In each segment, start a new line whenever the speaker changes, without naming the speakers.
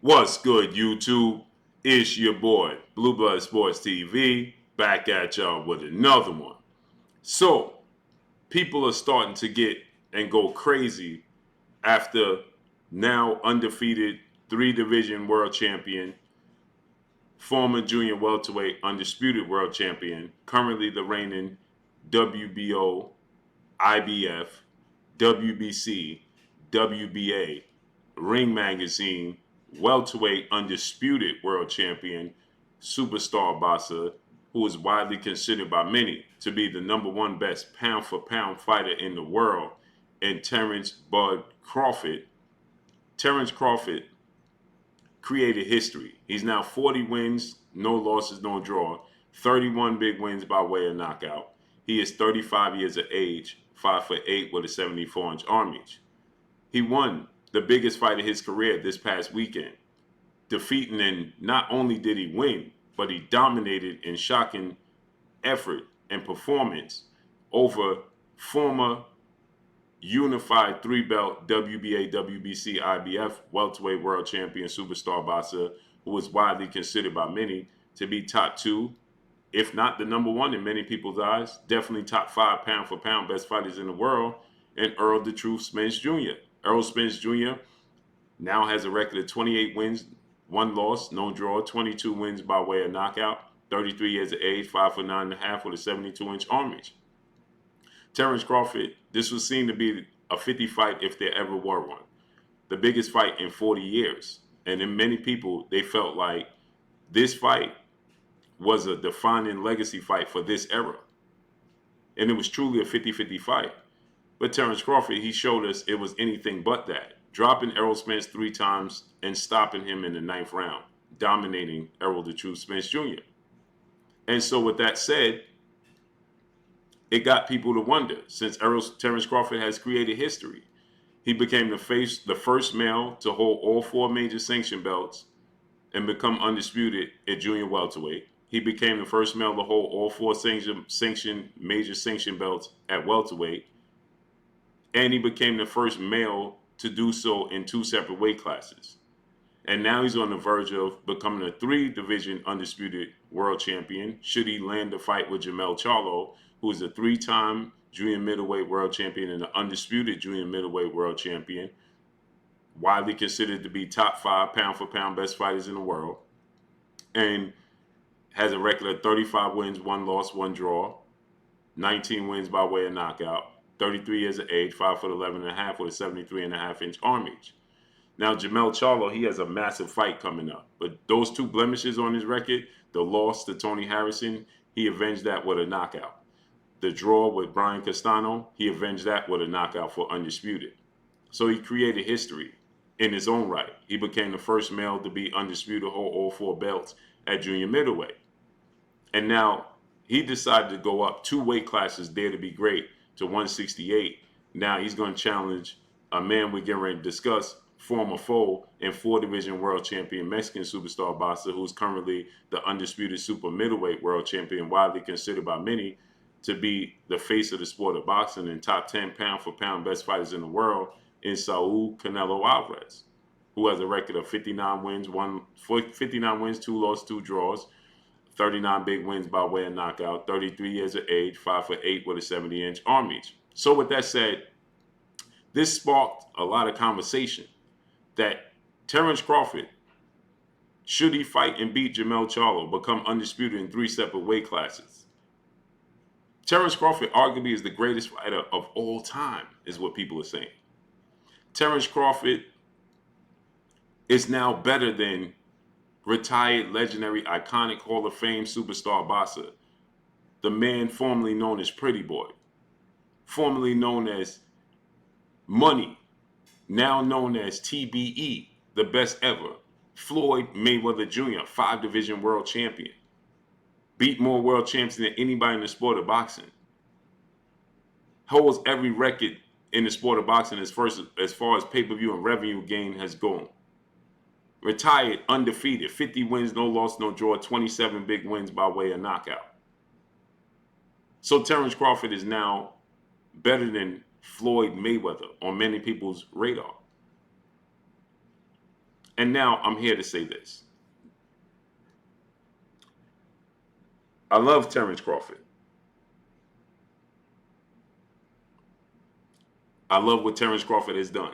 What's good, YouTube? It's your boy, Blue Blood Sports TV, back at y'all with another one. So, people are starting to get and go crazy after now undefeated three division world champion, former junior welterweight undisputed world champion, currently the reigning WBO, IBF, WBC, WBA, Ring Magazine, welterweight undisputed world champion, superstar boxer, who is widely considered by many to be the number one best pound for pound fighter in the world, and Terence Bud Crawford. Terence Crawford created history. He's now 40 wins, no losses, no draw, 31 big wins by way of knockout. He is 35 years of age, 5'8" with a 74-inch arm reach. He won the biggest fight of his career this past weekend, defeating, and not only did he win, but he dominated in shocking effort and performance over former unified three-belt WBA, WBC, IBF welterweight world champion superstar boxer who is widely considered by many to be top two, if not the number one in many people's eyes, definitely top five pound for pound best fighters in the world, and Errol "The Truth" Spence Jr. Errol Spence Jr. now has a record of 28 wins, one loss, no draw, 22 wins by way of knockout, 33 years of age, 5'9.5" with a 72-inch arm reach. Terence Crawford, this was seen to be a 50 fight if there ever were one. The biggest fight in 40 years. And in many people, they felt like this fight was a defining legacy fight for this era. And it was truly a 50-50 fight. But Terence Crawford, he showed us it was anything but that. Dropping Errol Spence 3 times and stopping him in the 9th round, dominating Errol "The Truth" Spence Jr. And so with that said, it got people to wonder, since Terence Crawford has created history. He became the first male to hold all 4 major sanction belts and become undisputed at junior welterweight. He became the first male to hold all 4 major sanction belts at welterweight. And he became the first male to do so in 2 separate weight classes. And now he's on the verge of becoming a 3-division undisputed world champion should he land the fight with Jermell Charlo, who is a 3-time junior middleweight world champion and an undisputed junior middleweight world champion, widely considered to be top 5 pound for pound best fighters in the world, and has a record of 35 wins, 1 loss, 1 draw, 19 wins by way of knockout, 33 years of age, 5'11.5" with a 73.5-inch arm reach. Now, Jermell Charlo, he has a massive fight coming up. But those 2 blemishes on his record, the loss to Tony Harrison, he avenged that with a knockout. The draw with Brian Castano, he avenged that with a knockout for undisputed. So he created history in his own right. He became the first male to be undisputed, hold all 4 belts at junior middleweight. And now he decided to go up 2 weight classes, dare to be great, to 168. Now he's going to challenge a man we're getting ready to discuss, former foe and 4-division world champion Mexican superstar boxer, who's currently the undisputed super middleweight world champion, widely considered by many to be the face of the sport of boxing and top 10 pound for pound best fighters in the world, in Saul Canelo Alvarez, who has a record of 59 wins, 2 losses, 2 draws, 39 big wins by way of knockout, 33 years of age, 5'8" with a 70-inch arm reach. So with that said, this sparked a lot of conversation that Terence Crawford, should he fight and beat Jermell Charlo, become undisputed in 3 separate weight classes? Terence Crawford arguably is the greatest fighter of all time, is what people are saying. Terence Crawford is now better than retired, legendary, iconic Hall of Fame superstar boxer, the man formerly known as Pretty Boy, formerly known as Money, now known as TBE, the best ever, Floyd Mayweather Jr., 5-division world champion, beat more world champions than anybody in the sport of boxing, holds every record in the sport of boxing as far as pay-per-view and revenue gain has gone. Retired, undefeated, 50 wins, no loss, no draw, 27 big wins by way of knockout. So Terence Crawford is now better than Floyd Mayweather on many people's radar. And now I'm here to say this. I love Terence Crawford. I love what Terence Crawford has done.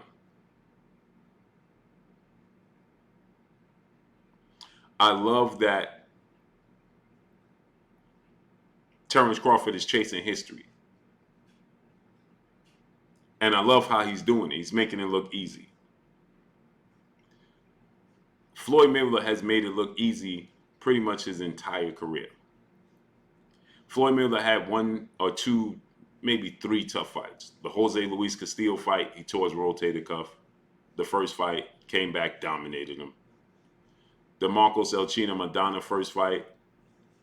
I love that Terence Crawford is chasing history. And I love how he's doing it. He's making it look easy. Floyd Mayweather has made it look easy pretty much his entire career. Floyd Mayweather had one or two, maybe three tough fights. The Jose Luis Castillo fight, he tore his rotator cuff. The first fight, came back, dominated him. The Marcos Elchina Madonna first fight,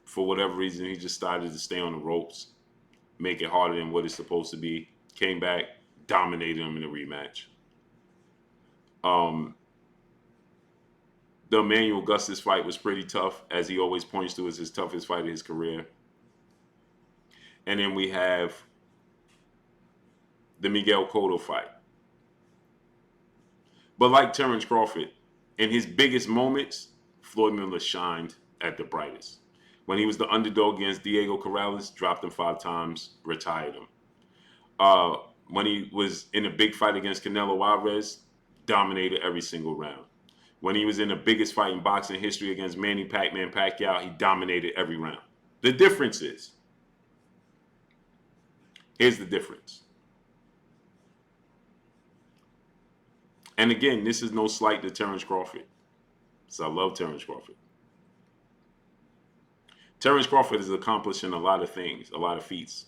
for whatever reason, he just started to stay on the ropes, make it harder than what it's supposed to be. Came back, dominated him in the rematch. The Emmanuel Augustus fight was pretty tough, as he always points to as his toughest fight of his career. And then we have the Miguel Cotto fight. But like Terence Crawford, in his biggest moments, Floyd Mayweather shined at the brightest. When he was the underdog against Diego Corrales, dropped him 5 times, retired him. When he was in a big fight against Canelo Alvarez, dominated every single round. When he was in the biggest fight in boxing history against Manny Pac-Man Pacquiao, he dominated every round. The difference is, here's the difference. And again, this is no slight to Terence Crawford. So I love Terence Crawford. Terence Crawford is accomplishing a lot of things, a lot of feats.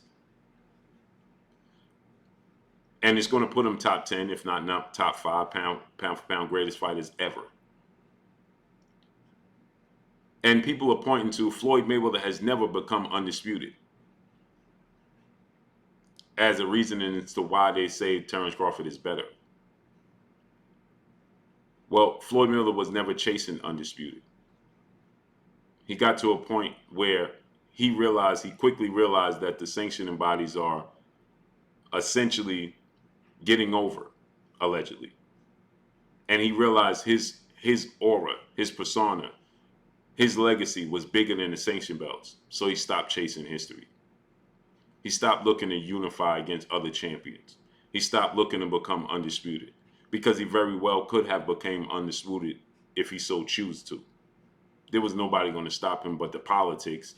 And it's going to put him top 10, if not top 5 pound for pound greatest fighters ever. And people are pointing to Floyd Mayweather has never become undisputed as a reason as to why they say Terence Crawford is better. Well, Floyd Mayweather was never chasing undisputed. He got to a point where he quickly realized that the sanctioning bodies are essentially getting over, allegedly. And he realized his aura, his persona, his legacy was bigger than the sanction belts. So he stopped chasing history. He stopped looking to unify against other champions. He stopped looking to become undisputed, because he very well could have become undisputed if he so choose to. There was nobody going to stop him but the politics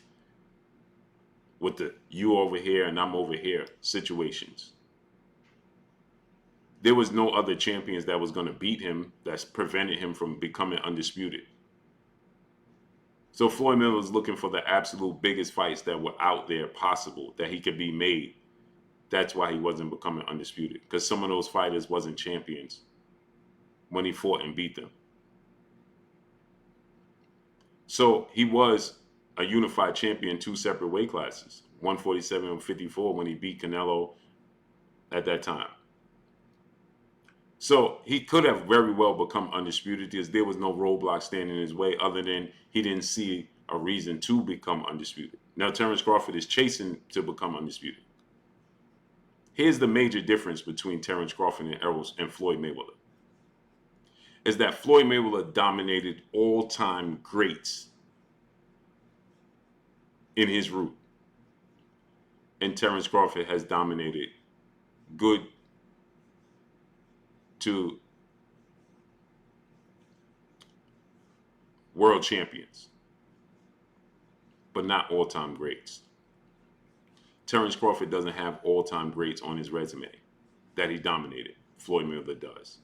with the you over here and I'm over here situations. There was no other champions that was going to beat him that's prevented him from becoming undisputed. So Floyd Mayweather was looking for the absolute biggest fights that were out there possible, that he could be made. That's why he wasn't becoming undisputed, because some of those fighters wasn't champions when he fought and beat them. So he was a unified champion, 2 separate weight classes, 147 and 54 when he beat Canelo at that time. So he could have very well become undisputed, because there was no roadblock standing in his way other than he didn't see a reason to become undisputed. Now Terence Crawford is chasing to become undisputed. Here's the major difference between Terence Crawford and Floyd Mayweather. Is that Floyd Mayweather dominated all-time greats in his route. And Terence Crawford has dominated good to world champions, but not all-time greats. Terence Crawford doesn't have all-time greats on his resume that he dominated. Floyd Mayweather does.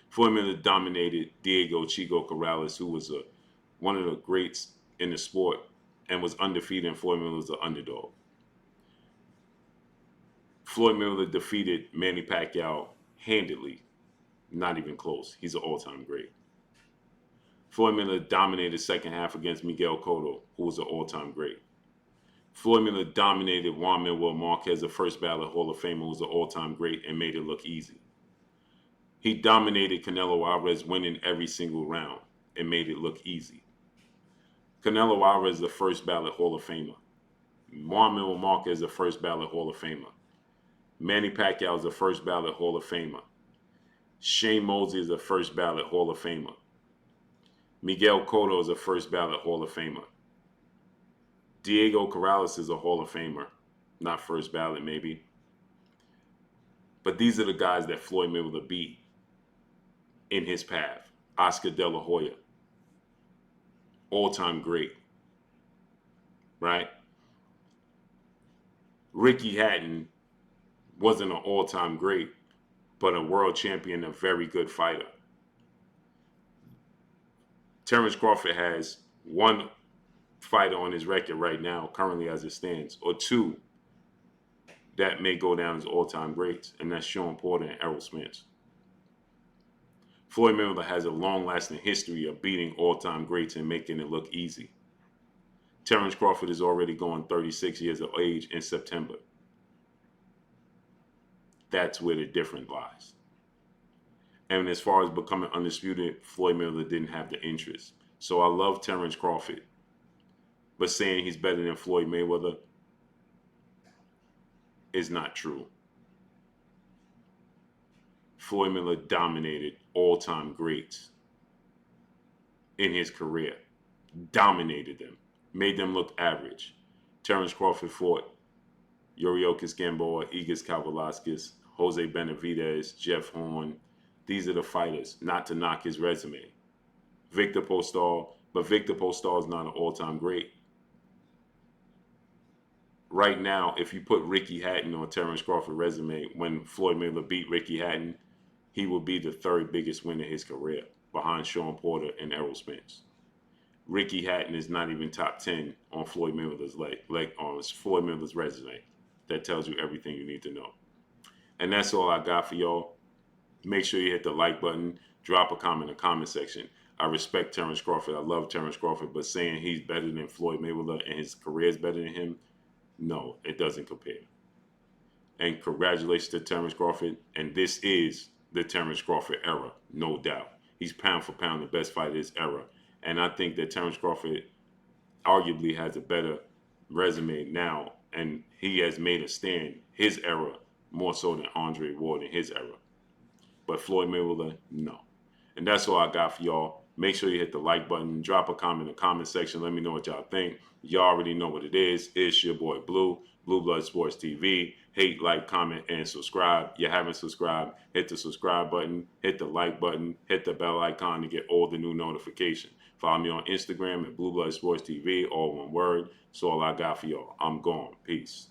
Floyd Mayweather dominated Diego Chico Corrales, who was one of the greats in the sport and was undefeated, and Floyd Mayweather was the underdog. Floyd Mayweather defeated Manny Pacquiao handedly, not even close. He's an all-time great. Floyd Mayweather dominated the second half against Miguel Cotto, who was an all-time great. Floyd Mayweather dominated Juan Manuel Marquez, the first ballot Hall of Famer, who was an all-time great, and made it look easy. He dominated Canelo Alvarez, winning every single round, and made it look easy. Canelo Alvarez is the first ballot Hall of Famer. Juan Manuel Marquez is the first ballot Hall of Famer. Manny Pacquiao is the first ballot Hall of Famer. Shane Mosley is the first ballot Hall of Famer. Miguel Cotto is a first ballot Hall of Famer. Diego Corrales is a Hall of Famer. Not first ballot, maybe. But these are the guys that Floyd Mayweather beat in his path. Oscar De La Hoya, all-time great, right? Ricky Hatton wasn't an all-time great, but a world champion, a very good fighter. Terence Crawford has one fighter on his record right now, currently as it stands, or two that may go down as all-time greats, and that's Sean Porter and Errol Spence. Floyd Mayweather has a long-lasting history of beating all-time greats and making it look easy. Terence Crawford is already going 36 years of age in September. That's where the difference lies. And as far as becoming undisputed, Floyd Mayweather didn't have the interest. So I love Terence Crawford. But saying he's better than Floyd Mayweather is not true. Floyd Mayweather dominated all-time greats in his career. Dominated them. Made them look average. Terence Crawford fought Yuriorkis Gamboa, Igor Kavalauskas, Jose Benavidez, Jeff Horn. These are the fighters, not to knock his resume. Victor Postol, but Victor Postol is not an all-time great. Right now, if you put Ricky Hatton on Terence Crawford's resume, when Floyd Mayweather beat Ricky Hatton, he will be the third biggest win in his career, behind Sean Porter and Errol Spence. Ricky Hatton is not even top 10 on Floyd Mayweather's on Floyd Mayweather's resume. That tells you everything you need to know. And that's all I got for y'all. Make sure you hit the like button. Drop a comment in the comment section. I respect Terence Crawford. I love Terence Crawford. But saying he's better than Floyd Mayweather and his career is better than him, no, it doesn't compare. And congratulations to Terence Crawford. And this is the Terence Crawford era, no doubt. He's pound for pound the best fighter of this era. And I think that Terence Crawford arguably has a better resume now. And he has made a stand his era more so than Andre Ward in his era. But Floyd Mayweather, no. And that's all I got for y'all. Make sure you hit the like button. Drop a comment in the comment section. Let me know what y'all think. Y'all already know what it is. It's your boy Blue, Blue Blood Sports TV. Hate, like, comment, and subscribe. You haven't subscribed, hit the subscribe button, hit the like button, hit the bell icon to get all the new notifications. Follow me on Instagram at Blue Blood Sports TV, all one word. That's all I got for y'all. I'm gone. Peace.